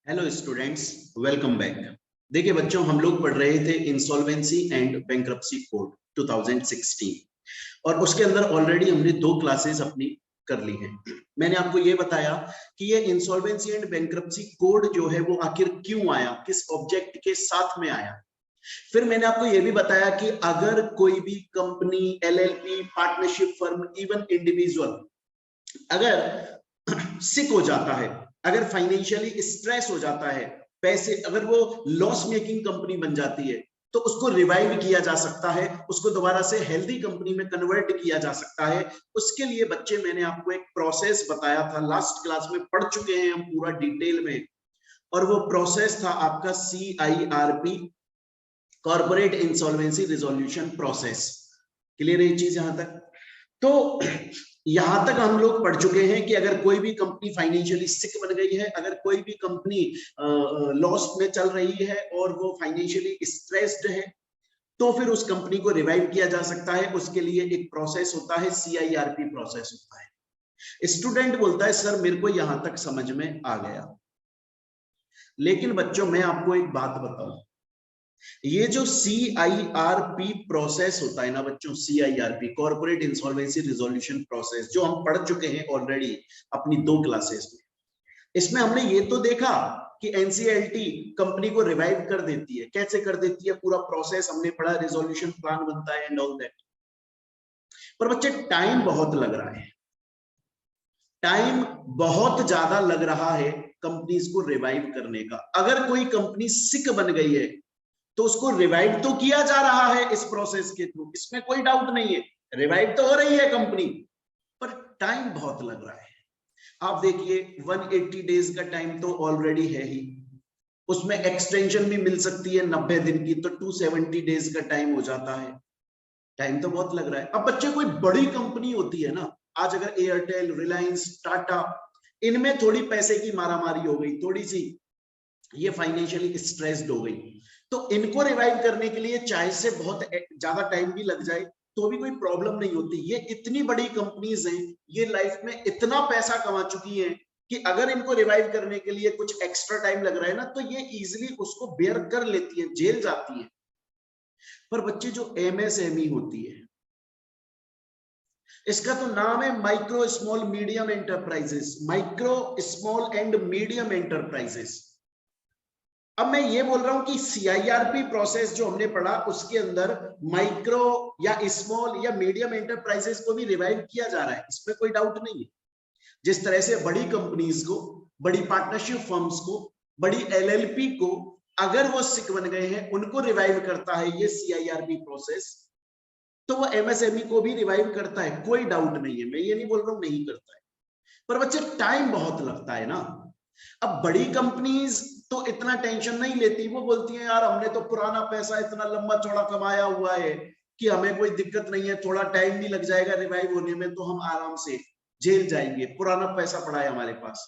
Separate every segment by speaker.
Speaker 1: Hello students, welcome back. देखिए बच्चों, हम लोग पढ़ रहे थे इंसॉल्वेंसी एंड बैंक्रप्सी कोड 2016 और उसके अंदर ऑलरेडी हमने 2 क्लासेस अपनी कर ली हैं। मैंने आपको ये बताया कि ये इंसॉल्वेंसी एंड बैंक्रप्सी कोड जो है वो आखिर क्यों आया, किस ऑब्जेक्ट के साथ में आया। फिर मैंने आपको ये भी बताया कि अगर कोई भी company, LLP, partnership firm, even individual अगर सिक हो जाता है, अगर फाइनेंशियली स्ट्रेस हो जाता है, पैसे अगर वो लॉस मेकिंग कंपनी बन जाती है, तो उसको रिवाइव किया जा सकता है, उसको दोबारा से हेल्दी कंपनी में कन्वर्ट किया जा सकता है। उसके लिए बच्चे मैंने आपको एक प्रोसेस बताया था, लास्ट क्लास में पढ़ चुके हैं हम पूरा डिटेल में, और वो प्रोसेस था आपका CIRP, corporate insolvency resolution process. Clear है ये चीज यहां तक? तो यहां तक हम लोग पढ़ चुके हैं कि अगर कोई भी कंपनी फाइनेंशियली सिक बन गई है, अगर कोई भी कंपनी लॉस में चल रही है और वो फाइनेंशियली स्ट्रेस्ड है, तो फिर उस कंपनी को रिवाइव किया जा सकता है। उसके लिए एक प्रोसेस होता है, CIRP प्रोसेस होता है। स्टूडेंट बोलता है सर मेरे को यहां तक समझ में आ गया, लेकिन बच्चों मैं आपको एक बात बताऊं, ये जो CIRP प्रोसेस होता है ना बच्चों, CIRP corporate insolvency resolution process, जो हम पढ़ चुके हैं ऑलरेडी अपनी 2 क्लासेस में, इसमें हमने ये तो देखा कि NCLT कंपनी को रिवाइव कर देती है। कैसे कर देती है, पूरा प्रोसेस हमने पढ़ा, रिजोल्यूशन प्लान बनता है एंड ऑल दैट। पर बच्चे टाइम बहुत लग रहा है, टाइम बहुत ज्यादा लग रहा है कंपनीज को रिवाइव करने का। अगर कोई कंपनी सिक बन गई है तो उसको रिवाइव तो किया जा रहा है इस प्रोसेस के थ्रू, इसमें कोई डाउट नहीं है, रिवाइव तो हो रही है कंपनी, पर टाइम बहुत लग रहा है। आप देखिए 180 डेज का टाइम तो ऑलरेडी है ही, उसमें एक्सटेंशन भी मिल सकती है 90 दिन की, तो 270 डेज का टाइम हो जाता है। टाइम तो बहुत लग रहा है। अब बच्चे कोई बड़ी कंपनी होती है ना, आज अगर एयरटेल, रिलायंस, टाटा, इनमें थोड़ी पैसे की मारामारी हो गई, थोड़ी सी ये फाइनेंशियली स्ट्रेस्ड हो गई, तो इनको रिवाइव करने के लिए चाहे से बहुत ज्यादा टाइम भी लग जाए तो भी कोई प्रॉब्लम नहीं होती। ये इतनी बड़ी कंपनीज हैं, ये लाइफ में इतना पैसा कमा चुकी हैं कि अगर इनको रिवाइव करने के लिए कुछ एक्स्ट्रा टाइम लग रहा है ना, तो ये इजिली उसको बेयर कर लेती है, झेल जाती है। पर बच्चे जो MSME होती है, इसका तो नाम है micro small medium enterprises, micro small and medium enterprises. अब मैं ये बोल रहा हूं कि CIRP प्रोसेस जो हमने पढ़ा उसके अंदर माइक्रो या स्मॉल या मीडियम एंटरप्राइजेस को भी रिवाइव किया जा रहा है, इसमें कोई डाउट नहीं है। जिस तरह से बड़ी कंपनीज को, बड़ी पार्टनरशिप फर्म्स को, बड़ी LLP को अगर वो सिक बन गए हैं उनको रिवाइव करता है ये CIRP प्रोसेस, तो वो MSME को भी रिवाइव करता है, कोई डाउट नहीं है। मैं ये नहीं बोल रहा हूं नहीं करता है, पर बच्चे टाइम बहुत लगता है ना। अब बड़ी कंपनीज तो इतना टेंशन नहीं लेती, वो बोलती है यार हमने तो पुराना पैसा इतना लंबा चौड़ा कमाया हुआ है कि हमें कोई दिक्कत नहीं है, थोड़ा टाइम भी लग जाएगा रिवाइव होने में तो हम आराम से झेल जाएंगे, पुराना पैसा पड़ा है हमारे पास।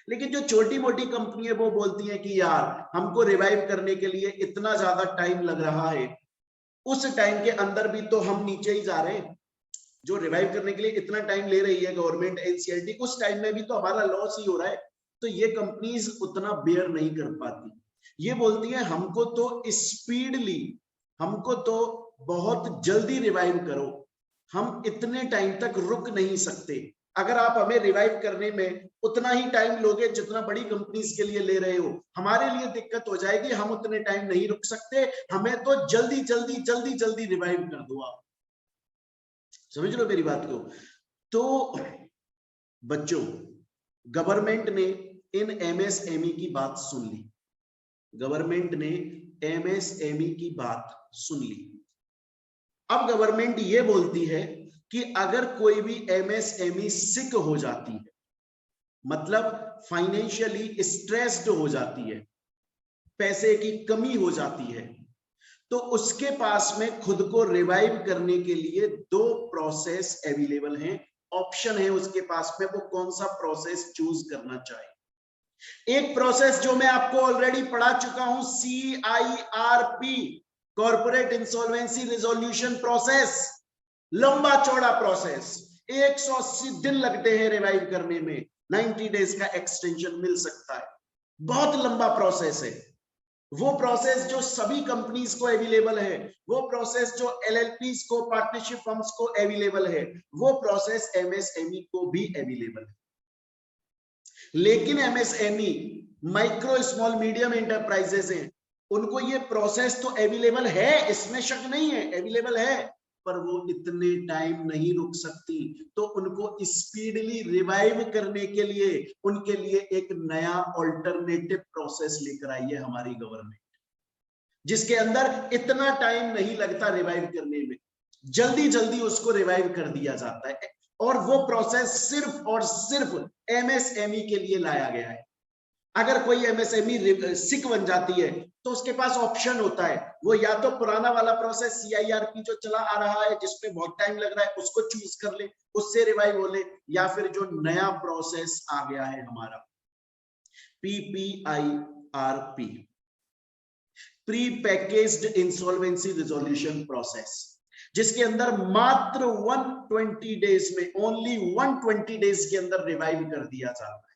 Speaker 1: लेकिन जो छोटी मोटी कंपनी है वो बोलती है कि यार हमको रिवाइव करने के लिए इतना ज्यादा टाइम लग रहा है, उस टाइम के अंदर भी तो हम नीचे ही जा रहे हैं। जो रिवाइव करने के लिए इतना टाइम ले रही है गवर्नमेंट, NCLT, उस टाइम में भी तो हमारा लॉस ही हो रहा है। तो ये कंपनीज उतना बेयर नहीं कर पाती, ये बोलती है हमको तो स्पीडली, हमको तो बहुत जल्दी रिवाइव करो, हम इतने टाइम तक रुक नहीं सकते। अगर आप हमें रिवाइव करने में उतना ही टाइम लोगे जितना बड़ी कंपनीज के लिए ले रहे हो, हमारे लिए दिक्कत हो जाएगी, हम उतने टाइम नहीं रुक सकते, हमें तो जल्दी जल्दी जल्दी जल्दी रिवाइव कर दो आप। समझ लो मेरी बात को। तो बच्चों, गवर्नमेंट ने इन MSME की बात सुन ली, गवर्नमेंट ने MSME की बात सुन ली। अब गवर्नमेंट ये बोलती है कि अगर कोई भी MSME सिक हो जाती है, मतलब फाइनेंशियली स्ट्रेस्ड हो जाती है, पैसे की कमी हो जाती है, तो उसके पास में खुद को रिवाइव करने के लिए 2 प्रोसेस अवेलेबल हैं, ऑप्शन है उसके पास में, वो कौन सा प्रोसेस चूज करना चाहे। एक प्रोसेस जो मैं आपको ऑलरेडी पढ़ा चुका हूं, CIRP corporate insolvency resolution process, लंबा चौड़ा प्रोसेस, 180 दिन लगते हैं रिवाइव करने में, 90 डेज का एक्सटेंशन मिल सकता है। बहुत लंबा प्रोसेस है। वो प्रोसेस जो सभी कंपनीज को अवेलेबल है, वो प्रोसेस जो एलएलपीज को, पार्टनरशिप फर्म्स को अवेलेबल है, वो प्रोसेस एमएसएमई को भी अवेलेबल है। लेकिन MSME, micro small medium enterprises हैं, उनको ये प्रोसेस तो अवेलेबल है, इसमें शक नहीं है, अवेलेबल है, पर वो इतने टाइम नहीं रुक सकती। तो उनको स्पीडली रिवाइव करने के लिए उनके लिए एक नया ऑल्टरनेटिव प्रोसेस लेकर आई है हमारी गवर्नमेंट, जिसके अंदर इतना टाइम नहीं लगता रिवाइव करने में, जल्दी जल्दी उसको रिवाइव कर दिया जाता है। और वो प्रोसेस सिर्फ और सिर्फ एमएसएमई के लिए लाया गया है। अगर कोई एमएसएमई सिक बन जाती है तो उसके पास ऑप्शन होता है, वो या तो पुराना वाला प्रोसेस सीआईआरपी जो चला आ रहा है जिसमें बहुत टाइम लग रहा है उसको चूज कर ले, उससे रिवाइव हो ले, या फिर जो नया प्रोसेस आ गया है हमारा PPIRP, pre packaged insolvency resolution process, जिसके अंदर मात्र 120 डेज में, ओनली 120 डेज के अंदर रिवाइव कर दिया जाता है,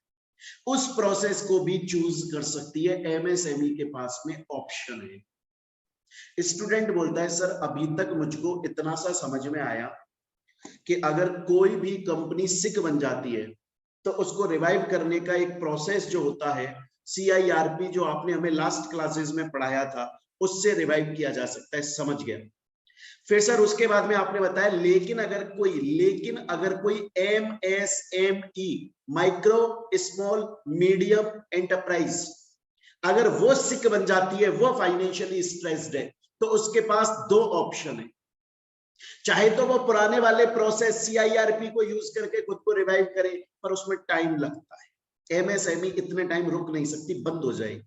Speaker 1: उस प्रोसेस को भी चूज कर सकती है। एमएसएमई के पास में ऑप्शन है। स्टूडेंट बोलता है सर अभी तक मुझको इतना सा समझ में आया कि अगर कोई भी कंपनी सिक बन जाती है तो उसको रिवाइव करने का एक प्रोसेस जो होता है सीआईआरपी, जो आपने हमें लास्ट क्लासेस में पढ़ाया था, उससे रिवाइव किया जा सकता है। समझ गया। फिर सर उसके बाद में आपने बताया लेकिन अगर कोई MSME, micro small medium enterprise, अगर वो सिक बन जाती है, वो फाइनेंशियली स्ट्रेस्ड है, तो उसके पास दो ऑप्शन है। चाहे तो वो पुराने वाले प्रोसेस सीआईआरपी को यूज करके खुद को रिवाइव करे, पर उसमें टाइम लगता है। एमएसएमई इतने टाइम रुक नहीं सकती, बंद हो जाएगी,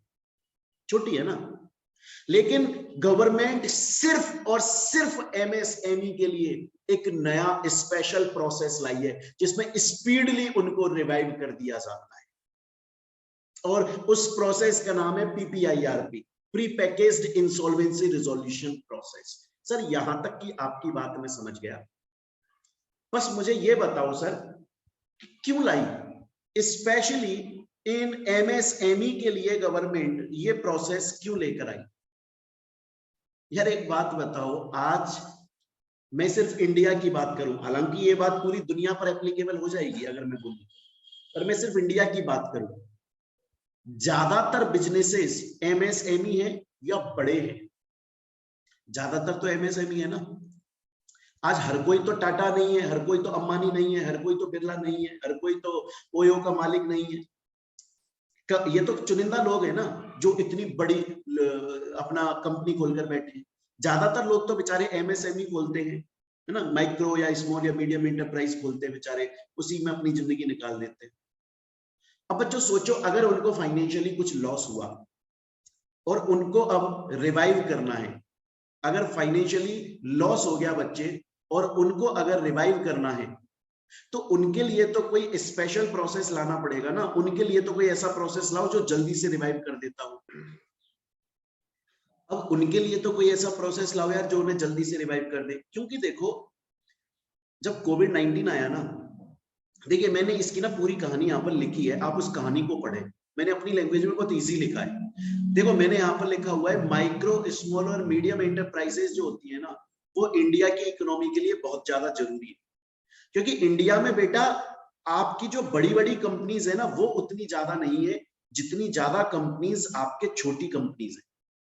Speaker 1: छोटी है ना। लेकिन गवर्नमेंट सिर्फ और सिर्फ एमएसएमई के लिए एक नया स्पेशल प्रोसेस लाई है जिसमें स्पीडली उनको रिवाइव कर दिया जाता है, और उस प्रोसेस का नाम है PPIRP, pre packaged insolvency resolution process. Sir यहां तक की आपकी बात मैं समझ गया, बस मुझे ये बताओ सर क्यों लाई, स्पेशली इन एमएसएमई के लिए गवर्नमेंट ये प्रोसेस क्यों लेकर आई? यार एक बात बताओ, आज मैं सिर्फ इंडिया की बात करूं, हालांकि ये बात पूरी दुनिया पर एप्लीकेबल हो जाएगी अगर मैं बोलूं, पर मैं सिर्फ इंडिया की बात करूं, ज्यादातर बिजनेसेस एमएसएमई है या बड़े हैं? ज्यादातर तो एमएसएमई है ना। आज हर कोई तो टाटा नहीं है, हर कोई तो अंबानी नहीं है, हर कोई तो बिरला नहीं है, हर कोई तो ओयो का मालिक नहीं है। ये तो चुनिंदा लोग हैं ना जो इतनी बड़ी अपना कंपनी खोलकर बैठे हैं। ज्यादातर लोग तो बेचारे एमएसएमई खोलते हैं, है ना, माइक्रो या स्मॉल या मीडियम एंटरप्राइज खोलते हैं बेचारे, उसी में अपनी जिंदगी निकाल देते हैं। अब बच्चों सोचो, अगर उनको फाइनेंशियली कुछ लॉस हुआ और उनको अब रिवाइव करना है, अगर फाइनेंशियली लॉस हो गया बच्चे और उनको अगर रिवाइव करना है, तो उनके लिए तो कोई स्पेशल प्रोसेस लाना पड़ेगा ना। उनके लिए तो कोई ऐसा प्रोसेस लाओ जो जल्दी से रिवाइव कर देता हो। अब उनके लिए तो कोई ऐसा प्रोसेस लाओ यार जो उन्हें जल्दी से रिवाइव कर दे। क्योंकि देखो जब कोविड-19 आया ना, देखिए मैंने इसकी ना पूरी कहानी यहाँ पर लिखी है, आप उस कहानी को पढ़े, मैंने अपनी लैंग्वेज में बहुत इजी लिखा है। देखो मैंने यहाँ पर लिखा हुआ है माइक्रो स्मॉल और मीडियम एंटरप्राइजेस जो होती है ना, वो इंडिया की इकोनॉमी के लिए बहुत ज्यादा जरूरी है। क्योंकि इंडिया में बेटा आपकी जो बड़ी बड़ी कंपनीज है ना, वो उतनी ज्यादा नहीं है जितनी ज्यादा कंपनीज आपके छोटी कंपनीज है,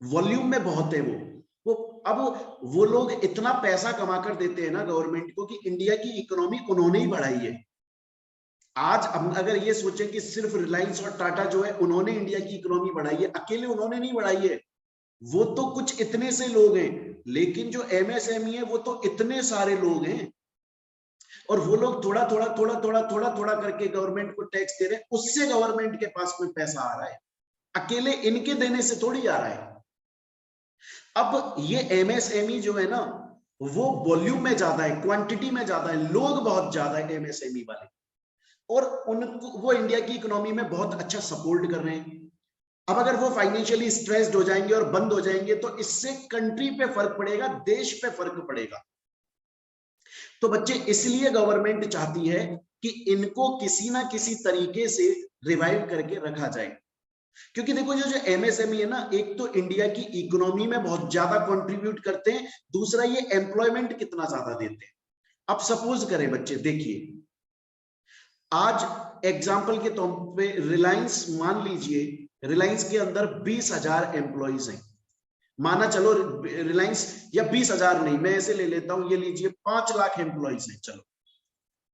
Speaker 1: वॉल्यूम में बहुत है वो अब वो लोग इतना पैसा कमा कर देते हैं ना गवर्नमेंट को कि इंडिया की इकोनॉमी उन्होंने ही बढ़ाई है। आज हम अगर ये सोचें कि सिर्फ रिलायंस और टाटा जो है उन्होंने इंडिया की इकोनॉमी बढ़ाई है, अकेले उन्होंने नहीं बढ़ाई है, वो तो कुछ इतने से लोग हैं। लेकिन जो एमएसएमई है वो तो इतने सारे लोग हैं, और वो लोग थोड़ा थोड़ा थोड़ा थोड़ा थोड़ा थोड़ा करके गवर्नमेंट को टैक्स दे रहे हैं, उससे गवर्नमेंट के पास कोई पैसा आ रहा है, अकेले इनके देने से थोड़ी आ रहा है। अब ये एमएसएमई जो है ना, वो वॉल्यूम में ज्यादा है, क्वांटिटी में ज्यादा है, लोग बहुत ज्यादा है एमएसएमई वाले, और उनको वो इंडिया की इकोनॉमी में बहुत अच्छा सपोर्ट कर रहे हैं। अब अगर वो फाइनेंशियली स्ट्रेस्ड हो जाएंगे और बंद हो जाएंगे तो इससे कंट्री पे फर्क पड़ेगा, देश पे फर्क पड़ेगा। तो बच्चे इसलिए गवर्नमेंट चाहती है कि इनको किसी ना किसी तरीके से रिवाइव करके रखा जाए। क्योंकि देखो जो एमएसएमई है ना, एक तो इंडिया की इकोनॉमी में बहुत ज्यादा कंट्रीब्यूट करते हैं, दूसरा ये एम्प्लॉयमेंट कितना ज्यादा देते हैं। अब सपोज करें बच्चे, देखिए आज एग्जाम्पल के तौर पे रिलायंस, मान लीजिए रिलायंस के अंदर 20,000 एम्प्लॉइज हैं, माना चलो रिलायंस, या 20,000 नहीं, मैं ऐसे ले लेता हूं, ये लीजिए 5 लाख एम्प्लॉइज हैं, चलो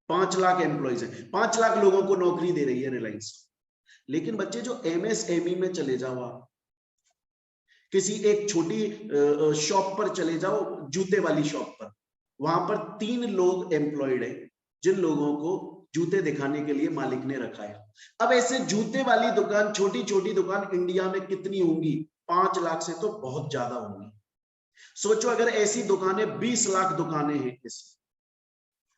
Speaker 1: 5 लाख एम्प्लॉइज हैं, 5 लाख लोगों को नौकरी दे रही है रिलायंस। लेकिन बच्चे जो एमएसएमई में चले जाओ आप, किसी एक छोटी शॉप पर चले जाओ, जूते वाली शॉप पर, वहां पर 3 लोग एम्प्लॉयड है, जिन लोगों को जूते दिखाने के लिए मालिक ने रखा है। अब ऐसे जूते वाली दुकान, छोटी छोटी दुकान इंडिया में कितनी होंगी? 5 लाख से तो बहुत ज्यादा होंगी। सोचो अगर ऐसी दुकानें 20 लाख दुकानें हैं इस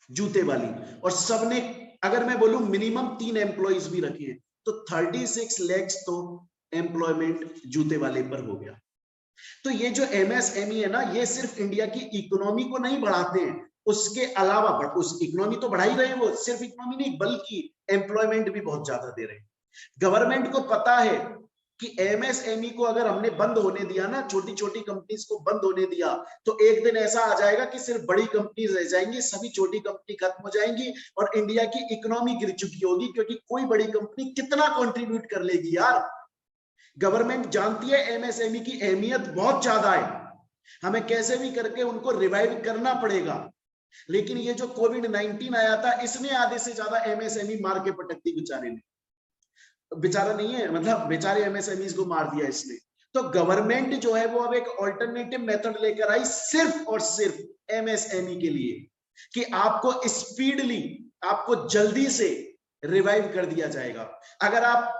Speaker 1: जूते वाली, और सबने, अगर मैं बोलूं मिनिमम 3 एम्प्लॉइज भी रखे हैं, तो 36 लाख तो एम्प्लॉयमेंट जूते वाले पर हो गया। तो ये जो एमएसएमई है ना, ये सिर्फ इंडिया की इकोनॉमी को नहीं बढ़ाते हैं, उसके अलावा उस इकोनॉमी तो बढ़ा ही रहे हैं वो, सिर्फ इकोनॉमी नहीं बल्कि एम्प्लॉयमेंट भी बहुत ज्यादा दे रहे हैं। गवर्नमेंट को पता है कि एमएसएमई को अगर हमने बंद होने दिया ना, छोटी छोटी कंपनीज को बंद होने दिया, तो एक दिन ऐसा आ जाएगा कि सिर्फ बड़ी कंपनीज रह जाएंगी, सभी छोटी कंपनी खत्म हो जाएंगी और इंडिया की इकोनॉमी गिर चुकी होगी, क्योंकि कोई बड़ी कंपनी कितना कंट्रीब्यूट कर लेगी यार। गवर्नमेंट जानती है एमएसएमई की अहमियत बहुत ज्यादा है, हमें कैसे भी करके उनको रिवाइव करना पड़ेगा। लेकिन ये जो कोविड-19 आया था, इसने आधे से ज्यादा एमएसएमई मार के पटक दी, बेचारे ने, बेचारा नहीं है मतलब बेचारे एमएसएमईज को मार दिया इसने। तो गवर्नमेंट जो है वो अब एक ऑल्टरनेटिव मेथड लेकर आई, सिर्फ और सिर्फ एमएसएमई के लिए, कि आपको स्पीडली, आपको जल्दी से रिवाइव कर दिया जाएगा। अगर आप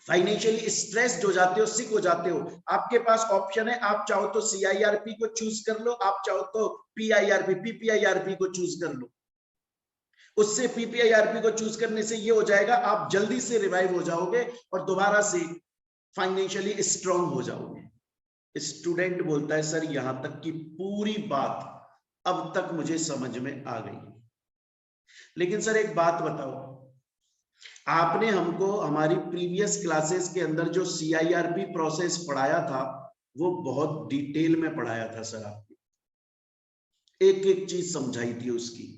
Speaker 1: फाइनेंशियली स्ट्रेस्ड हो जाते हो, सिक हो जाते हो, आपके पास ऑप्शन है, आप चाहो तो सीआईआरपी को चूज कर लो, आप चाहो तो पीपीआईआरपी को चूज कर लो। उससे पीपीआईआरपी को चूज करने से ये हो जाएगा, आप जल्दी से रिवाइव हो जाओगे और दोबारा से फाइनेंशियली स्ट्रांग हो जाओगे। स्टूडेंट बोलता है सर यहां तक की पूरी बात अब तक मुझे समझ में आ गई, लेकिन सर एक बात बताओ, आपने हमको हमारी प्रीवियस क्लासेस के अंदर जो सीआईआरपी प्रोसेस पढ़ाया था, वो बहुत डिटेल में पढ़ाया था सर, आपने एक एक चीज समझाई थी उसकी।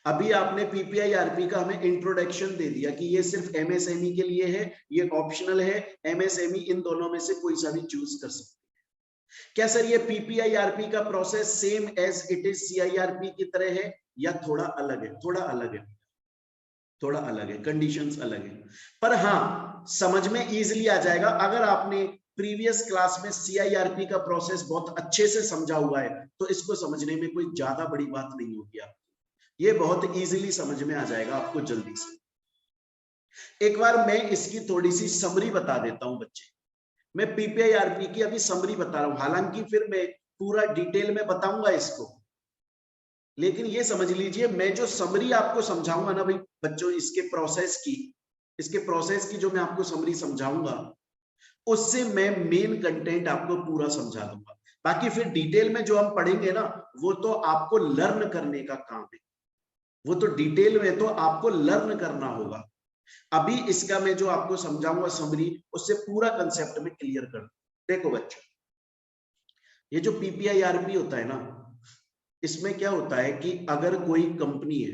Speaker 1: अभी आपने पीपीआईआरपी का हमें इंट्रोडक्शन दे दिया कि ये सिर्फ एमएसएमई के लिए है, ये ऑप्शनल है, एमएसएमई इन दोनों में से कोई सा भी चूज कर सकते हैं। क्या सर ये पीपीआईआरपी का process same as it is CIRP की तरह है, या थोड़ा अलग है? थोड़ा अलग है, थोड़ा अलग है, कंडीशंस अलग है, पर हाँ समझ में इजीली आ जाएगा। अगर आपने प्रीवियस क्लास में सीआईआरपी का प्रोसेस बहुत अच्छे से समझा हुआ है, तो इसको समझने में कोई ज्यादा बड़ी बात नहीं होगी आपको, ये बहुत इजीली समझ में आ जाएगा आपको जल्दी से। एक बार मैं इसकी थोड़ी सी समरी बता देता हूं बच्चे, मैं पीपीआईआरपी की अभी समरी बता रहा हूं, हालांकि फिर मैं पूरा डिटेल में बताऊंगा इसको, लेकिन ये समझ लीजिए मैं जो समरी आपको समझाऊंगा ना भाई बच्चों, इसके प्रोसेस की जो मैं आपको समरी समझाऊंगा, उससे मैं मेन कंटेंट आपको पूरा समझा दूंगा। बाकी फिर डिटेल में जो हम पढ़ेंगे ना, वो तो आपको लर्न करने का काम है, वो तो डिटेल में तो आपको लर्न करना होगा। अभी इसका मैं जो आपको समझाऊंगा समरी, उससे पूरा कंसेप्ट में क्लियर कर। देखो बच्चों, ये जो पीपीआईआरपी होता है ना, इसमें क्या होता है कि अगर कोई कंपनी है,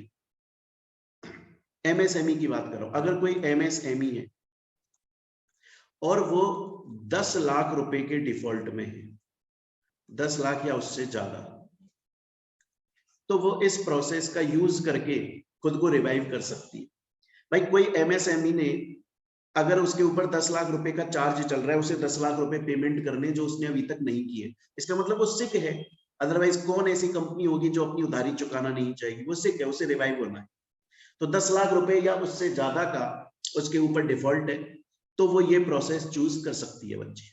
Speaker 1: एमएसएमई की बात करो, अगर कोई एमएसएमई है और वो 10 लाख रुपए के डिफॉल्ट में है, 10 लाख या उससे ज्यादा, तो वो इस प्रोसेस का यूज करके खुद को रिवाइव कर सकती है। भाई कोई एमएसएमई ने, अगर उसके ऊपर 10 लाख रुपए का चार्ज चल रहा है, उसे 10 लाख रुपए पेमेंट करने जो उसने अभी तक नहीं किए, इसका मतलब वो सिक है। अदरवाइज कौन ऐसी कंपनी होगी जो अपनी उधारी चुकाना नहीं चाहेगी? वो सिक है, उसे रिवाइव होना है। तो 10 लाख रुपए या उससे ज्यादा का उसके ऊपर डिफॉल्ट है, तो वो ये प्रोसेस चूज कर सकती है बच्चे।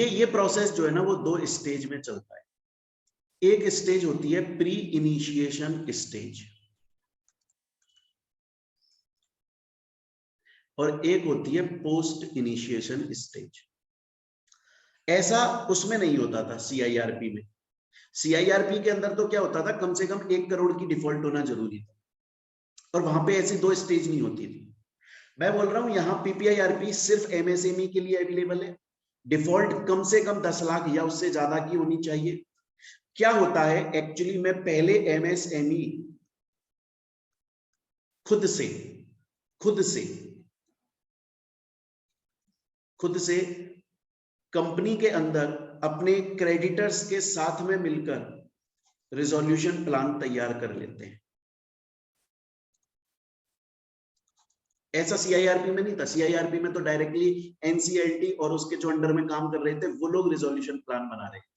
Speaker 1: ये प्रोसेस जो है ना, वो 2 स्टेज में चलता है। एक स्टेज होती है प्री इनिशिएशन स्टेज, और एक होती है पोस्ट इनिशिएशन स्टेज। ऐसा उसमें नहीं होता था सीआईआरपी में। सीआईआरपी के अंदर तो क्या होता था, कम से कम 1 करोड़ की डिफॉल्ट होना जरूरी था, और वहां पे ऐसी 2 स्टेज नहीं होती थी। मैं बोल रहा हूं यहाँ पीपीआईआरपी सिर्फ एमएसएमई के लिए अवेलेबल है। डिफॉल्ट कम से कम 10 लाख या उससे ज्यादा की होनी चाहिए। क्या होता है एक्चुअली में, पहले एमएसएमई खुद से कंपनी के अंदर अपने क्रेडिटर्स के साथ में मिलकर रिजोल्यूशन प्लान तैयार कर लेते हैं। ऐसा सीआईआरपी में नहीं था। सीआईआरपी में तो डायरेक्टली एनसीएलटी और उसके जो अंडर में काम कर रहे थे वो लोग रिजोल्यूशन प्लान बना रहे थे।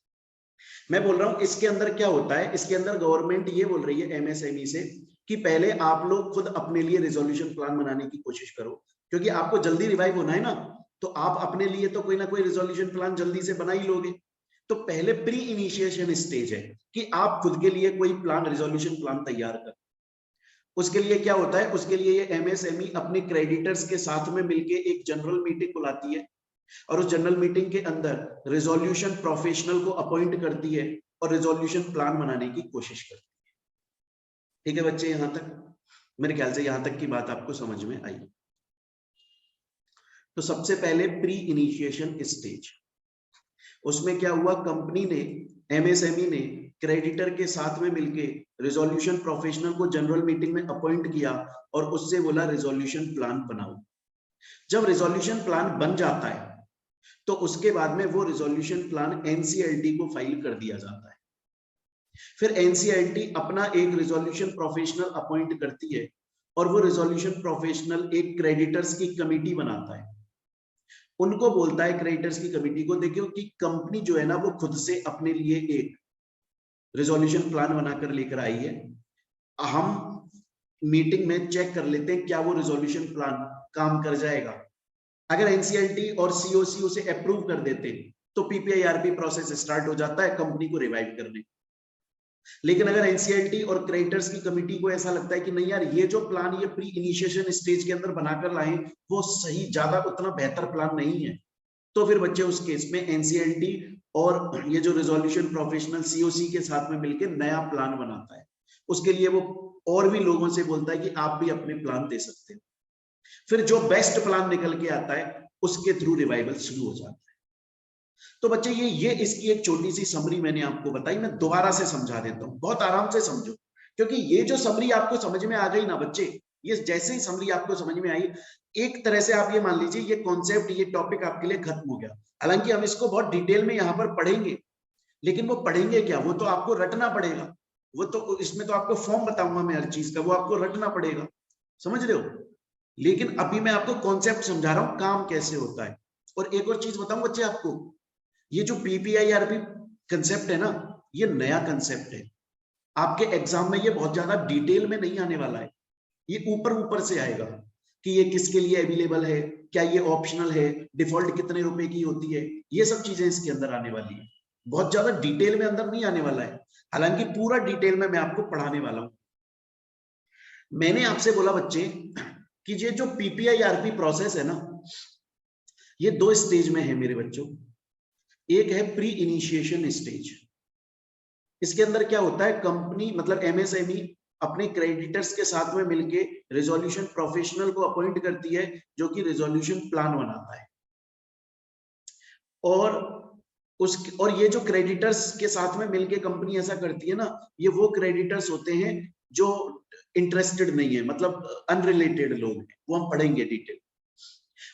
Speaker 1: मैं बोल रहा हूं इसके अंदर क्या होता है, इसके अंदर गवर्नमेंट ये बोल रही है एमएसएमई से कि पहले आप लोग खुद अपने लिए रिजोल्यूशन प्लान बनाने की कोशिश करो, क्योंकि आपको जल्दी रिवाइव होना है ना, तो आप अपने लिए तो कोई ना कोई रिजोल्यूशन प्लान जल्दी से बना ही लोगे। तो पहले प्री इनिशिएशन स्टेज है कि आप खुद के लिए कोई प्लान, रिजोल्यूशन प्लान तैयार कर। उसके लिए क्या होता है, उसके लिए ये एमएसएमई अपने क्रेडिटर्स के साथ में मिलके एक जनरल मीटिंग बुलाती है और उस जनरल मीटिंग के अंदर रिजोल्यूशन प्रोफेशनल को अपॉइंट करती है और रिजोल्यूशन प्लान बनाने की कोशिश करती है। ठीक है बच्चे, यहां तक मेरे ख्याल से यहां तक की बात आपको समझ में आई। तो सबसे पहले प्री इनिशिएशन स्टेज, उसमें क्या हुआ, कंपनी ने, एमएसएमई ने क्रेडिटर के साथ में मिलके रिजोल्यूशन प्रोफेशनल को जनरल मीटिंग में अपॉइंट किया और उससे बोला रिजोल्यूशन प्लान बनाओ। जब रिजोल्यूशन प्लान बन जाता है तो उसके बाद में वो रिजोल्यूशन प्लान एनसीएलटी को फाइल कर दिया जाता है। फिर एनसीएलटी अपना एक रिजोल्यूशन प्रोफेशनल अपॉइंट करती है और वो रिजोल्यूशन प्रोफेशनल एक क्रेडिटर्स की कमिटी बनाता है। उनको बोलता है क्रेडिटर्स की कमिटी को, देखियो कि कंपनी जो है ना वो खुद से अपने लिए एक रिजोल्यूशन प्लान बनाकर लेकर आई है, हम मीटिंग में चेक कर लेते हैं क्या वो रिजोल्यूशन प्लान काम कर जाएगा। अगर एनसीएलटी और सीओसी उसे अप्रूव कर देते तो पीपीआईआरपी प्रोसेस स्टार्ट हो जाता है कंपनी को रिवाइव करने। लेकिन अगर एनसीएलटी और क्रेडिटर्स की कमिटी को ऐसा लगता है कि नहीं यार, ये जो प्लान ये प्री इनिशिएशन स्टेज के अंदर बनाकर लाए वो सही, ज्यादा उतना बेहतर प्लान नहीं है, तो फिर बच्चे उस केस में एनसीएलटी और ये जो रिजोल्यूशन प्रोफेशनल सीओसी के साथ में मिलकर नया प्लान बनाता है। उसके लिए वो और भी लोगों से बोलता है कि आप भी अपने प्लान दे सकते हो। फिर जो बेस्ट प्लान निकल के आता है उसके थ्रू रिवाइवल शुरू हो जाता है। तो बच्चे ये इसकी एक छोटी सी समरी मैंने आपको बताई, मैं दोबारा से समझा देता हूं, बहुत आराम से समझो, क्योंकि ये जो समरी आपको समझ में आ गई ना बच्चे, ये जैसे ही समरी आपको समझ में आई, एक तरह से आप ये मान लीजिए ये कॉन्सेप्ट, ये टॉपिक आपके लिए खत्म हो गया। हालांकि हम इसको बहुत डिटेल में यहाँ पर पढ़ेंगे, लेकिन वो पढ़ेंगे क्या, वो तो आपको रटना पड़ेगा। वो तो इसमें तो आपको फॉर्म बताऊंगा मैं हर चीज का, वो आपको रटना पड़ेगा, समझ रहे हो। लेकिन अभी मैं आपको कॉन्सेप्ट समझा रहा हूं, काम कैसे होता है। और एक और चीज बताऊं बच्चे आपको, ये जो पीपीआईआरपी कंसेप्ट है ना, ये नया कंसेप्ट है। आपके एग्जाम में ये बहुत ज्यादा डिटेल में नहीं आने वाला है, ये ऊपर ऊपर से आएगा कि ये किसके लिए अवेलेबल है, क्या ये ऑप्शनल है, डिफॉल्ट कितने रुपए की होती है, ये सब चीजें इसके अंदर आने वाली है। बहुत ज्यादा डिटेल में अंदर नहीं आने वाला है, हालांकि पूरा डिटेल में मैं आपको पढ़ाने वाला हूं। मैंने आपसे बोला बच्चे कि ये जो पीपीआईआरपी प्रोसेस है ना, ये दो स्टेज में है मेरे बच्चों। एक है प्री इनिशिएशन स्टेज, इसके अंदर क्या होता है, कंपनी मतलब एमएसएमई अपने क्रेडिटर्स के साथ में मिलके रिजोल्यूशन प्रोफेशनल को अपॉइंट करती है जो कि रिजोल्यूशन प्लान बनाता है। और ये जो क्रेडिटर्स के साथ में मिलके कंपनी ऐसा करती है ना, ये वो क्रेडिटर्स होते हैं जो इंटरेस्टेड नहीं है, मतलब अनरिलेटेड लोग हैं, वो हम पढ़ेंगे डिटेल।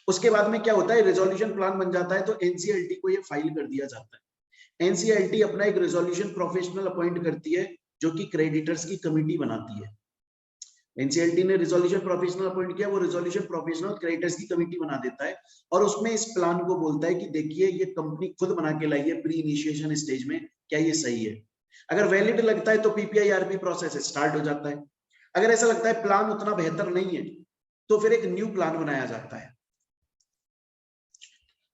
Speaker 1: उसके बाद में क्या होता है, रिजोल्यूशन प्लान बन जाता है तो एनसीएलटी को ये फाइल कर दिया जाता है। एनसीएलटी अपना एक रिजोल्यूशन प्रोफेशनल अपॉइंट करती है जो कि क्रेडिटर्स की कमिटी बनाती है। एनसीएलटी ने रिजोल्यूशन प्रोफेशनल अपॉइंट किया, वो रिजोल्यूशन प्रोफेशनल क्रेडिटर्स की कमिटी बना देता है और उसमें इस प्लान को बोलता है कि देखिए ये कंपनी खुद बना के लाई है प्री इनिशिएशन स्टेज में, क्या ये सही है। अगर वैलिड लगता है तो पीपीआईआरपी प्रोसेस स्टार्ट हो जाता है। अगर ऐसा लगता है प्लान उतना बेहतर नहीं है तो फिर एक न्यू प्लान बनाया जाता है।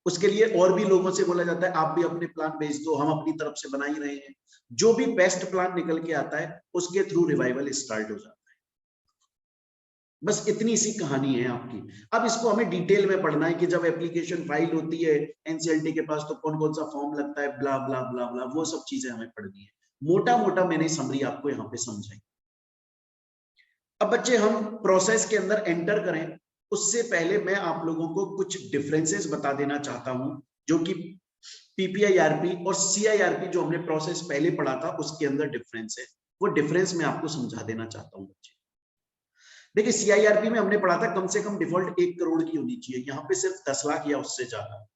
Speaker 1: उसके लिए और भी लोगों से बोला जाता है आप भी अपने प्लान भेज दो, हम अपनी तरफ से बना ही रहे हैं। जो भी बेस्ट प्लान निकल के आता है उसके थ्रू रिवाइवल स्टार्ट हो जाता है। बस इतनी सी कहानी है आपकी। अब इसको हमें डिटेल में पढ़ना है कि जब एप्लीकेशन फाइल होती है एनसीएलटी के पास तो कौन कौन सा फॉर्म लगता है, ब्ला ब्ला ब्ला ब्ला, वो सब चीजें हमें पढ़नी है। मोटा मोटा मैंने समरी आपको यहाँ पे समझाई। अब बच्चे हम प्रोसेस के अंदर एंटर करें उससे पहले मैं आप लोगों को कुछ डिफरेंसेस बता देना चाहता हूं, जो कि पीपीआईआरपी और सीआईआरपी जो हमने प्रोसेस पहले पढ़ा था उसके अंदर डिफरेंस है। वो डिफरेंस मैं आपको समझा देना चाहता हूं बच्चे। देखिए सीआईआरपी में हमने पढ़ा था कम से कम डिफॉल्ट 1 करोड़ की होनी चाहिए, यहाँ पे सिर्फ 10 लाख या उससे ज्यादा।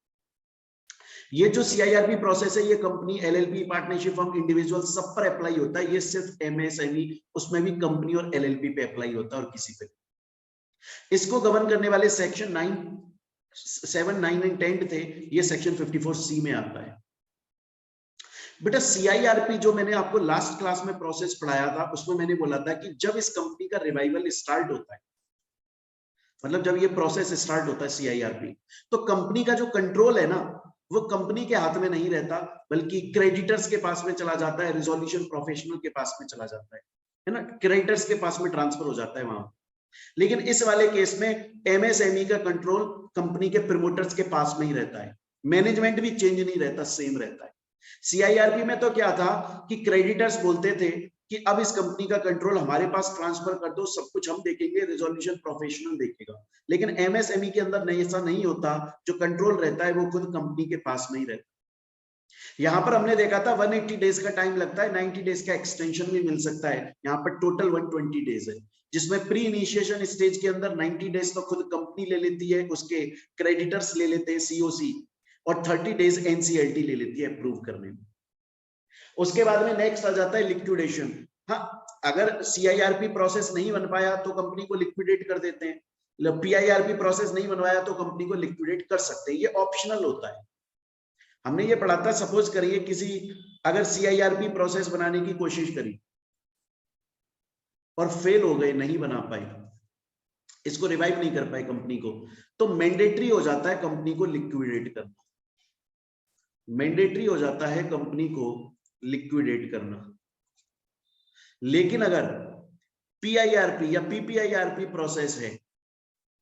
Speaker 1: ये जो सीआईआरपी प्रोसेस है ये company, LLP, partnership firm, individual सब पर अप्लाई होता है। ये सिर्फ एमएसएमई, उसमें भी कंपनी और एलएलपी पे अप्लाई होता है और किसी पे। इसको गवर्न करने वाले सेक्शन 9, 7, 9 एंड 10 थे, ये सेक्शन 54C में आता है। बेटा सीआईआरपी जो मैंने आपको लास्ट क्लास में प्रोसेस पढ़ाया था उसमें मैंने बोला था कि जब इस कंपनी का रिवाइवल स्टार्ट होता है, मतलब जब ये प्रोसेस स्टार्ट होता है सीआईआरपी, तो कंपनी का जो कंट्रोल है ना वो कंपनी के हाथ में नहीं रहता, बल्कि क्रेडिटर्स के पास में चला जाता है, रिजोल्यूशन प्रोफेशनल के पास में चला जाता है ना, क्रेडिटर्स के पास में ट्रांसफर हो जाता है वहां। लेकिन इस वाले केस में एमएसएमई का कंट्रोल कंपनी के प्रमोटर्स के पास में ही रहता है, मैनेजमेंट भी चेंज नहीं रहता, सेम रहता है। सीआईआरपी में तो क्या था कि क्रेडिटर्स बोलते थे कि अब इस कंपनी का कंट्रोल हमारे पास ट्रांसफर कर दो, सब कुछ हम देखेंगे, रिजोल्यूशन प्रोफेशनल देखेगा। लेकिन एमएसएमई के अंदर नहीं, ऐसा नहीं होता, जो कंट्रोल रहता है वो खुद कंपनी के पास में ही रहता है। यहाँ पर हमने देखा था 180 डेज का टाइम लगता है, 90 डेज का एक्सटेंशन भी मिल सकता है, यहाँ पर टोटल 120 डेज है, जिसमें प्री इनिशिएशन स्टेज के अंदर 90 डेज तो खुद कंपनी ले लेती है, उसके क्रेडिटर्स ले लेते हैं सीओसी, और 30 डेज एनसीएलटी ले लेती है अप्रूव करने में। उसके बाद में नेक्स्ट आ जाता है लिक्विडेशन। हाँ, अगर सीआईआरपी प्रोसेस नहीं बन पाया तो कंपनी को लिक्विडेट कर देते हैं, पीआईआरपी प्रोसेस नहीं बनवाया तो कंपनी को लिक्विडेट कर सकते हैं, ये ऑप्शनल होता है। हमने ये पढ़ा था, सपोज करिए किसी अगर सीआईआरपी प्रोसेस बनाने की कोशिश करी और फेल हो गए, नहीं बना पाए, इसको रिवाइव नहीं कर पाए कंपनी को, तो मैंडेटरी हो जाता है कंपनी को लिक्विडेट करना, मैंडेटरी हो जाता है कंपनी को लिक्विडेट करना। लेकिन अगर पीआईआरपी या पीपीआईआरपी प्रोसेस है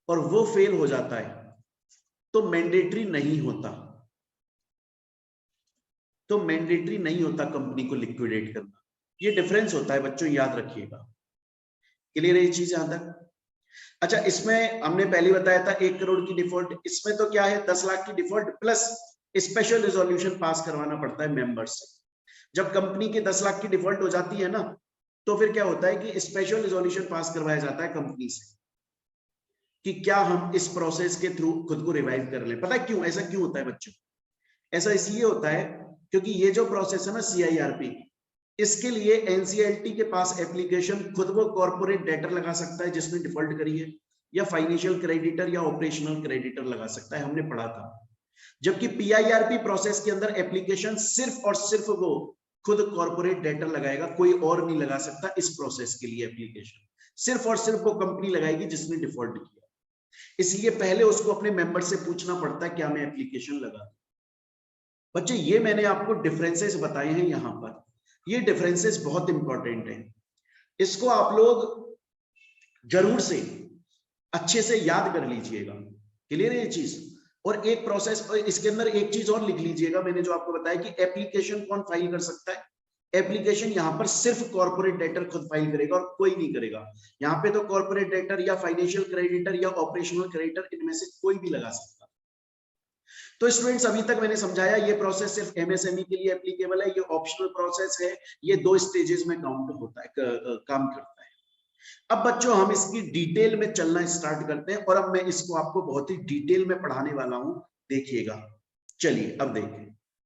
Speaker 1: और वो फेल हो जाता है तो मैंडेटरी नहीं होता, तो मैंडेटरी नहीं होता कंपनी को लिक्विडेट करना। ये डिफरेंस होता है बच्चों, याद रखिएगा। क्लियर है ये चीज यहां तक? अच्छा, इसमें हमने पहले बताया था 1 करोड़ की डिफॉल्ट, इसमें तो क्या है 10 लाख की default plus special resolution pass करवाना पड़ता है मेंबर्स से। जब कंपनी के 10 लाख की डिफॉल्ट हो जाती है ना, तो फिर क्या होता है कि स्पेशल रिजोल्यूशन पास करवाया जाता है कंपनी से कि क्या हम इस प्रोसेस के थ्रू खुद को रिवाइव कर लें। पता है क्यों ऐसा क्यों होता है बच्चों? ऐसा इसलिए होता है क्योंकि ये जो प्रोसेस है ना सीआईआरपी, इसके लिए एनसीएलटी के पास एप्लीकेशन खुद वो कॉर्पोरेट डेटर लगा सकता है जिसने डिफॉल्ट करी है, या फाइनेंशियल क्रेडिटर या ऑपरेशनल क्रेडिटर लगा सकता है, हमने पढ़ा था। जबकि पीआईआरपी प्रोसेस के अंदर एप्लीकेशन सिर्फ और सिर्फ वो खुद कॉर्पोरेट डेटर लगाएगा, कोई और नहीं लगा सकता इस प्रोसेस के लिए एप्लीकेशन, सिर्फ और सिर्फ वो कंपनी लगाएगी जिसने डिफॉल्ट किया। इसलिए पहले उसको अपने मेंबर से पूछना पड़ता है क्या मैं एप्लीकेशन लगा। बच्चे ये मैंने आपको डिफरेंसेस बताए हैं यहाँ पर, ये डिफरेंसेस बहुत इंपॉर्टेंट है, इसको आप लोग जरूर से अच्छे से याद कर लीजिएगा। क्लियर है ये चीज? और एक प्रोसेस, इसके अंदर एक चीज और लिख लीजिएगा, मैंने जो आपको बताया कि एप्लीकेशन कौन फाइल कर सकता है। एप्लीकेशन यहाँ पर सिर्फ कॉर्पोरेट डेटर खुद फाइल करेगा और कोई नहीं करेगा। यहाँ पे तो कॉर्पोरेट डेटर या फाइनेंशियल क्रेडिटर या ऑपरेशनल क्रेडिटर, इनमें से कोई भी लगा सकता। तो स्टूडेंट्स अभी तक मैंने समझाया ये प्रोसेस सिर्फ एमएसएमई के लिए एप्लीकेबल है, ये ऑप्शनल प्रोसेस है, ये 2 स्टेजेस में काउंट होता है, काम करता है। अब बच्चों हम इसकी डिटेल में चलना स्टार्ट करते हैं, और अब मैं इसको आपको बहुत ही डिटेल में पढ़ाने वाला हूं, देखिएगा। चलिए अब देखें।